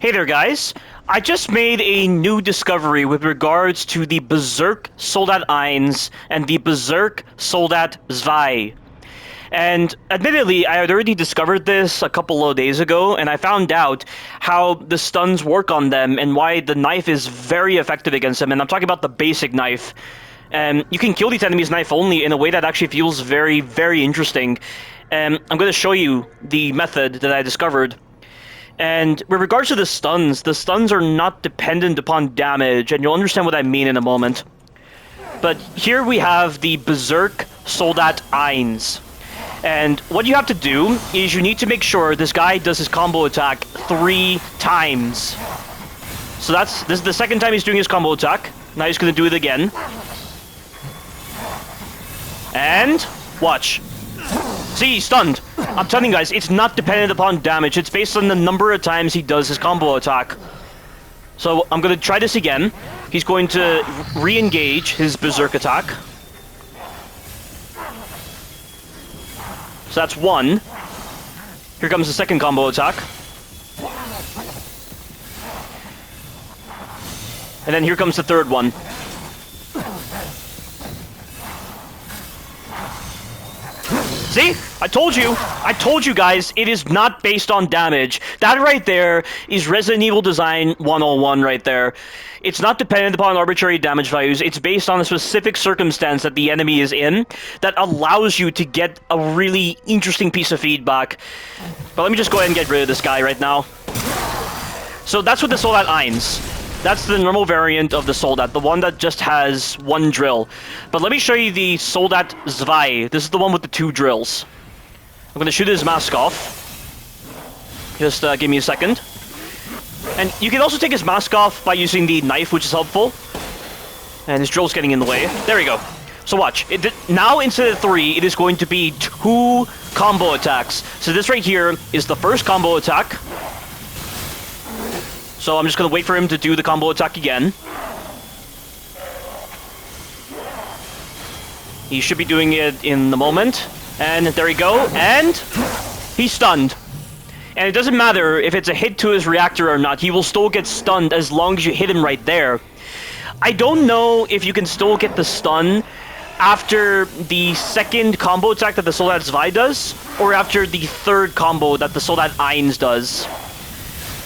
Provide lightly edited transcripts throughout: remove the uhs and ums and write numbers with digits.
Hey there, guys. I just made a new discovery with regards to the Berserk Soldat Eins and the Berserk Soldat Zwei. And admittedly, I had already discovered this a couple of days ago, and I found out how the stuns work on them and why the knife is very effective against them. And I'm talking about the basic knife. And you can kill these enemies knife only in a way that actually feels very, very interesting. And I'm going to show you the method that I discovered. And with regards to the stuns are not dependent upon damage, and you'll understand what I mean in a moment. But here we have the Berserk Soldat Eins. And what you have to do is you need to make sure this guy does his combo attack 3 times. So this is the second time he's doing his combo attack. Now he's going to do it again. And watch. See, he's stunned. I'm telling you guys, it's not dependent upon damage. It's based on the number of times he does his combo attack. So I'm going to try this again. He's going to re-engage his Berserk attack. So that's 1. Here comes the second combo attack. And then here comes the third one. See? I told you guys, it is not based on damage. That right there is Resident Evil Design 101 right there. It's not dependent upon arbitrary damage values. It's based on a specific circumstance that the enemy is in that allows you to get a really interesting piece of feedback. But let me just go ahead and get rid of this guy right now. So that's what the Soldat Eins. That's the normal variant of the Soldat, the one that just has 1 drill. But let me show you the Soldat Zwei. This is the one with the 2 drills. I'm going to shoot his mask off. Just give me a second. And you can also take his mask off by using the knife, which is helpful. And his drill's getting in the way. There we go. So watch. Now instead of 3, it is going to be 2 combo attacks. So this right here is the first combo attack. So I'm just going to wait for him to do the combo attack again. He should be doing it in the moment. And there we go. And he's stunned. And it doesn't matter if it's a hit to his reactor or not. He will still get stunned as long as you hit him right there. I don't know if you can still get the stun after the second combo attack that the Soldat Zwei does, or after the third combo that the Soldat Eins does.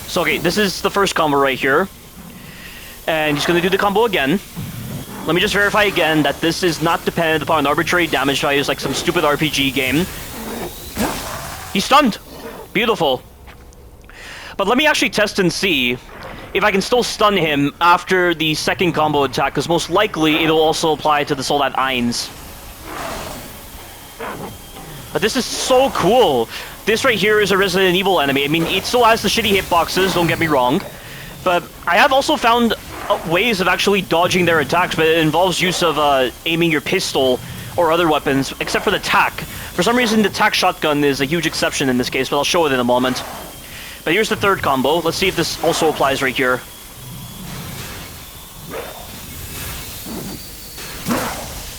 So, okay, this is the first combo right here. And he's going to do the combo again. Let me just verify again that this is not dependent upon arbitrary damage values like some stupid RPG game. He's stunned. Beautiful. But let me actually test and see if I can still stun him after the second combo attack, because most likely it'll also apply to the Soldat Eins. But this is so cool. This right here is a Resident Evil enemy. I mean, it still has the shitty hitboxes, don't get me wrong. But I have also found ways of actually dodging their attacks, but it involves use of aiming your pistol or other weapons, except for the TAC. For some reason, the TAC shotgun is a huge exception in this case, but I'll show it in a moment. But here's the third combo. Let's see if this also applies right here.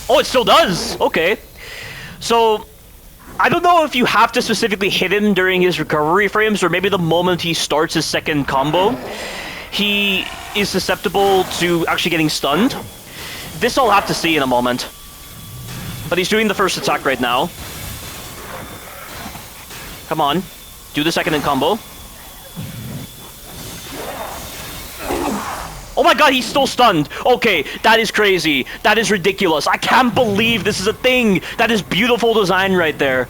Oh, it still does! Okay. So I don't know if you have to specifically hit him during his recovery frames, or maybe the moment he starts his second combo, he is susceptible to actually getting stunned. This I'll have to see in a moment. But he's doing the first attack right now. Come on. Do the second combo. Oh my god, he's still stunned. Okay, that is crazy. That is ridiculous. I can't believe this is a thing. That is beautiful design right there.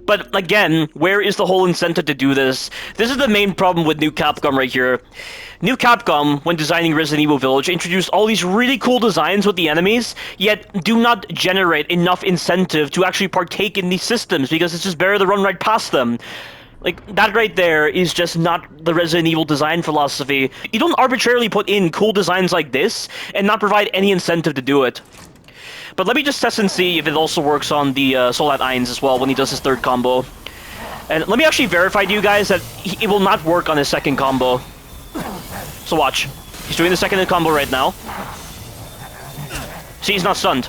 But again, where is the whole incentive to do this? This is the main problem with New Capcom right here. New Capcom, when designing Resident Evil Village, introduced all these really cool designs with the enemies, yet do not generate enough incentive to actually partake in these systems, because it's just better to run right past them. Like, that right there is just not the Resident Evil design philosophy. You don't arbitrarily put in cool designs like this and not provide any incentive to do it. But let me just test and see if it also works on the Soldat Eins as well when he does his third combo. And let me actually verify to you guys that it will not work on his second combo. So watch. He's doing the second combo right now. See, he's not stunned.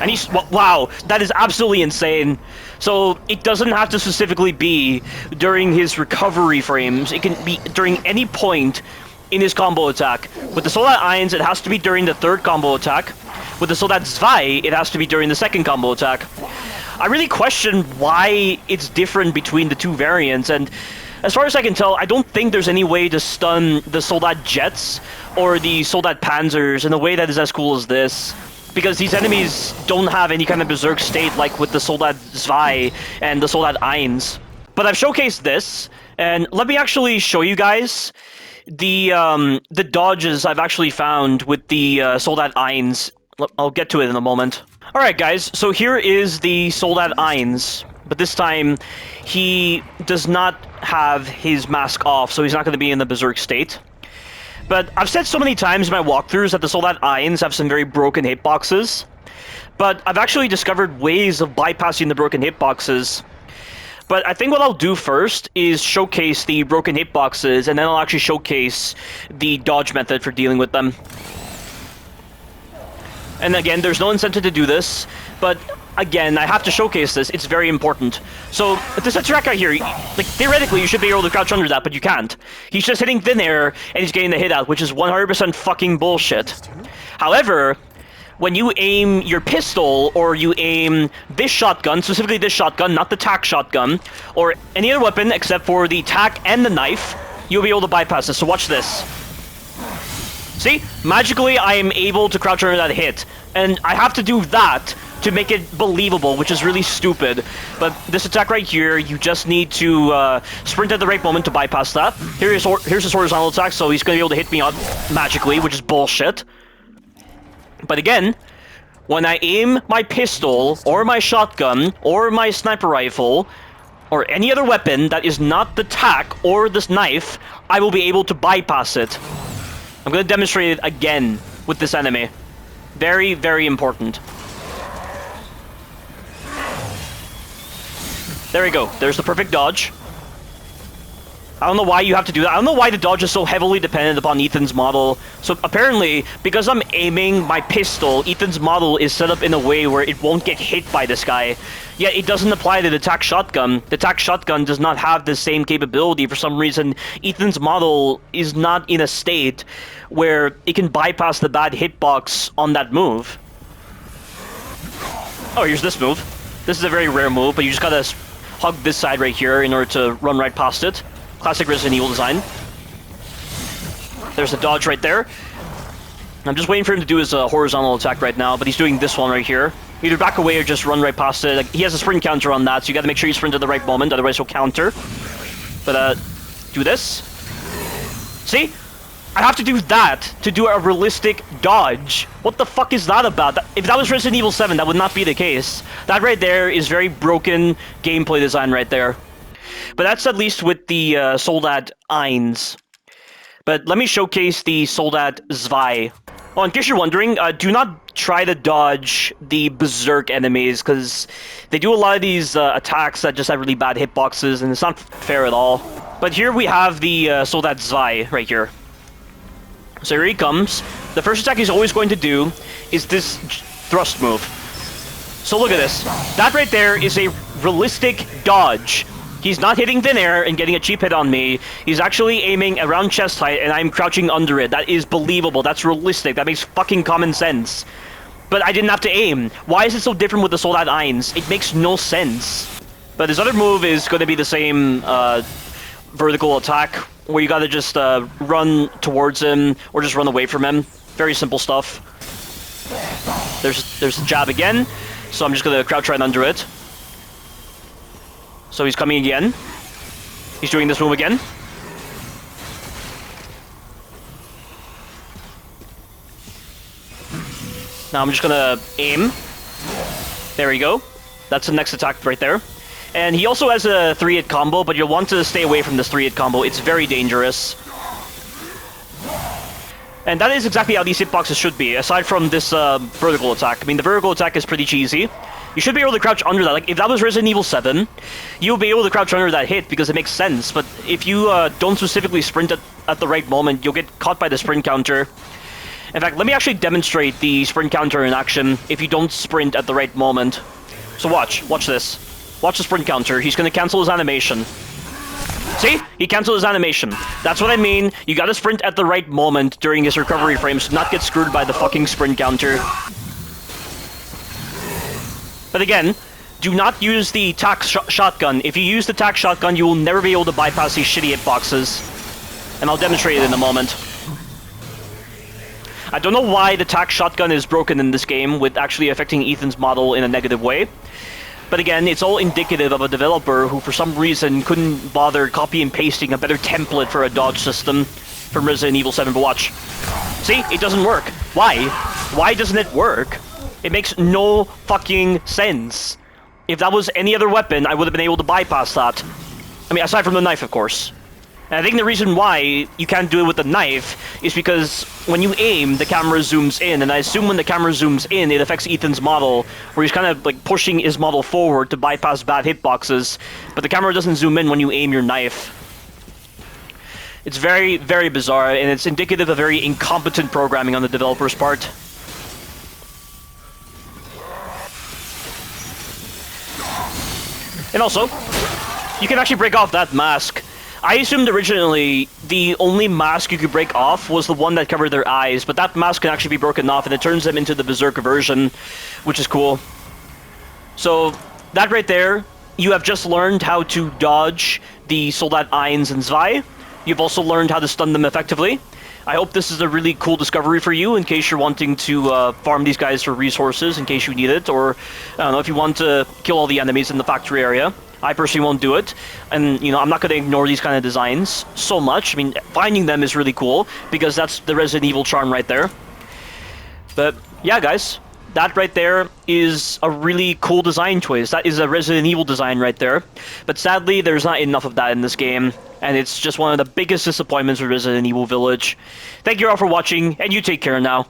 And he's... Wow, that is absolutely insane. So it doesn't have to specifically be during his recovery frames. It can be during any point in his combo attack. With the Soldat Eins, it has to be during the third combo attack. With the Soldat Zwei, it has to be during the second combo attack. I really question why it's different between the two variants, and as far as I can tell, I don't think there's any way to stun the Soldat Jets or the Soldat Panzers in a way that is as cool as this. Because these enemies don't have any kind of berserk state like with the Soldat Zwei and the Soldat Eins. But I've showcased this, and let me actually show you guys the dodges I've actually found with the Soldat Eins. I'll get to it in a moment. Alright guys, so here is the Soldat Eins. But this time, he does not have his mask off, so he's not going to be in the berserk state. But I've said so many times in my walkthroughs that the Soldat Eins have some very broken hitboxes. But I've actually discovered ways of bypassing the broken hitboxes. But I think what I'll do first is showcase the broken hitboxes, and then I'll actually showcase the dodge method for dealing with them. And again, there's no incentive to do this, but again, I have to showcase this. It's very important. So, this attack right here, like, theoretically, you should be able to crouch under that, but you can't. He's just hitting thin air, and he's getting the hit out, which is 100% fucking bullshit. However, when you aim your pistol, or you aim this shotgun, specifically this shotgun, not the tac shotgun, or any other weapon except for the tac and the knife, you'll be able to bypass this. So watch this. See? Magically, I am able to crouch under that hit. And I have to do that to make it believable, which is really stupid. But this attack right here, you just need to sprint at the right moment to bypass that. Here's his horizontal attack, so he's going to be able to hit me out magically, which is bullshit. But again, when I aim my pistol, or my shotgun, or my sniper rifle, or any other weapon that is not the tac or this knife, I will be able to bypass it. I'm going to demonstrate it again with this enemy. Very, very important. There we go. There's the perfect dodge. I don't know why you have to do that. I don't know why the dodge is so heavily dependent upon Ethan's model. So apparently, because I'm aiming my pistol, Ethan's model is set up in a way where it won't get hit by this guy. Yet it doesn't apply to the tac shotgun. The tac shotgun does not have the same capability. For some reason, Ethan's model is not in a state where it can bypass the bad hitbox on that move. Oh, here's this move. This is a very rare move, but you just gotta hug this side right here in order to run right past it. Classic Resident Evil design. There's the dodge right there. I'm just waiting for him to do his horizontal attack right now, but he's doing this one right here. Either back away or just run right past it. Like, he has a sprint counter on that, so you gotta make sure you sprint at the right moment, otherwise he'll counter. But, do this. See? I have to do that to do a realistic dodge. What the fuck is that about? If that was Resident Evil 7, that would not be the case. That right there is very broken gameplay design right there. But that's at least with the Soldat Eins. But let me showcase the Soldat Zwei. Oh, in case you're wondering, do not try to dodge the Berserk enemies, because they do a lot of these attacks that just have really bad hitboxes, and it's not fair at all. But here we have the Soldat Zwei right here. So here he comes. The first attack he's always going to do is this thrust move. So look at this. That right there is a realistic dodge. He's not hitting thin air and getting a cheap hit on me. He's actually aiming around chest height, and I'm crouching under it. That is believable. That's realistic. That makes fucking common sense. But I didn't have to aim. Why is it so different with the Soldat Eins? It makes no sense. But his other move is going to be the same vertical attack, where you gotta just run towards him, or just run away from him. Very simple stuff. There's the jab again, so I'm just gonna crouch right under it. So he's coming again. He's doing this move again. Now I'm just gonna aim. There we go. That's the next attack right there. And he also has a 3-hit combo, but you'll want to stay away from this 3-hit combo. It's very dangerous. And that is exactly how these hitboxes should be, aside from this vertical attack. I mean, the vertical attack is pretty cheesy. You should be able to crouch under that. Like, if that was Resident Evil 7, you'll be able to crouch under that hit because it makes sense. But if you don't specifically sprint at the right moment, you'll get caught by the sprint counter. In fact, let me actually demonstrate the sprint counter in action if you don't sprint at the right moment. So watch this. Watch the sprint counter. He's going to cancel his animation. See? He canceled his animation. That's what I mean. You gotta sprint at the right moment during his recovery frames to not get screwed by the fucking sprint counter. But again, do not use the tac shotgun. If you use the tac shotgun, you will never be able to bypass these shitty hitboxes. And I'll demonstrate it in a moment. I don't know why the tac shotgun is broken in this game, with actually affecting Ethan's model in a negative way. But again, it's all indicative of a developer who, for some reason, couldn't bother copy and pasting a better template for a dodge system from Resident Evil 7. But watch. See? It doesn't work. Why? Why doesn't it work? It makes no fucking sense. If that was any other weapon, I would have been able to bypass that. I mean, aside from the knife, of course. And I think the reason why you can't do it with the knife is because when you aim, the camera zooms in, and I assume when the camera zooms in, it affects Ethan's model, where he's kind of like pushing his model forward to bypass bad hitboxes, but the camera doesn't zoom in when you aim your knife. It's very, very bizarre, and it's indicative of very incompetent programming on the developer's part. And also, you can actually break off that mask. I assumed originally the only mask you could break off was the one that covered their eyes, but that mask can actually be broken off and it turns them into the Berserker version, which is cool. So, that right there, you have just learned how to dodge the Soldat Eins and Zwei. You've also learned how to stun them effectively. I hope this is a really cool discovery for you in case you're wanting to farm these guys for resources in case you need it, or I don't know, if you want to kill all the enemies in the factory area. I personally won't do it, and you know, I'm not going to ignore these kind of designs so much. I mean, finding them is really cool because that's the Resident Evil charm right there. But yeah, guys, that right there is a really cool design choice. That is a Resident Evil design right there. But sadly, there's not enough of that in this game, and it's just one of the biggest disappointments with Resident Evil Village. Thank you all for watching, and you take care now.